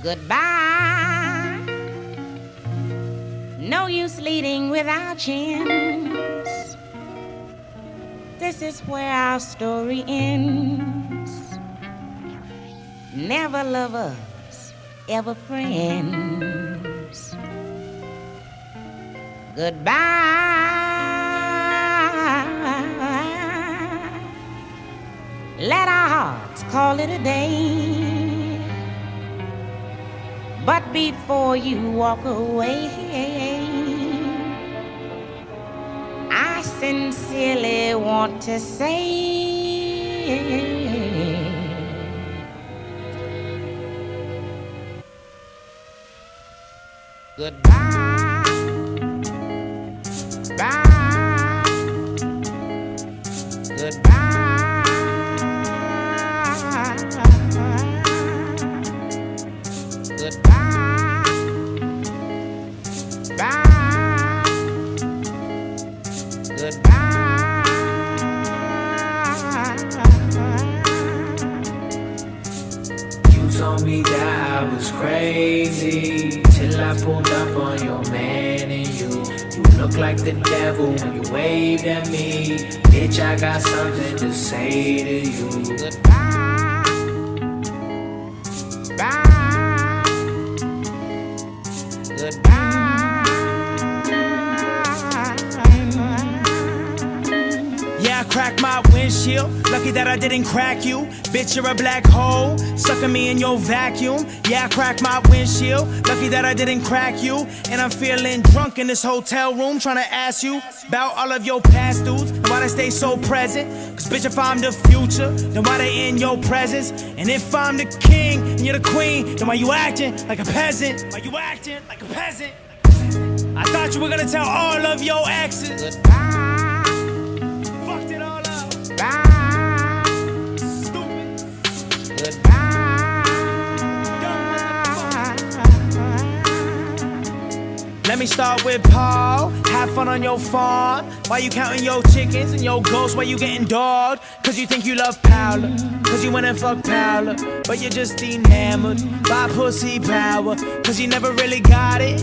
Goodbye. No use leading without chance. This is where our story ends. Never lovers, ever friends. Goodbye. Let our hearts call it a day. But before you walk away, I sincerely want to say goodbye. Bye. Goodbye. Goodbye. Bye. Goodbye. You told me that I was crazy till I pulled up on your man and you look like the devil when you waved at me. Bitch, I got something to say to you. Goodbye. Bye. Goodbye. Yeah, I cracked my windshield. Lucky that I didn't crack you. Bitch, you're a black hole, sucking me in your vacuum. Yeah, I cracked my windshield. Lucky that I didn't crack you. And I'm feeling drunk in this hotel room, trying to ask you about all of your past dudes and why they stay so present. Cause bitch, if I'm the future, then why they in your presence? And if I'm the king and you're the queen, then why you acting like a peasant? Why you acting like a peasant? I thought you were gonna tell all of your exes. Goodbye. Fucked it all up. Bye. Stupid. Goodbye. Let me start with Paul. Have fun on your farm. Why you counting your chickens and your ghosts? Why you getting dogged? Cause you think you love Paula. Cause you went and fucked Paula. But you're just enamored by pussy power. Cause you never really got it.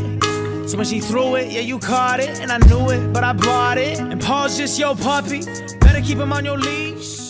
So when she threw it, yeah, you caught it. And I knew it, but I bought it. And Paul's just your puppy. Better keep him on your leash.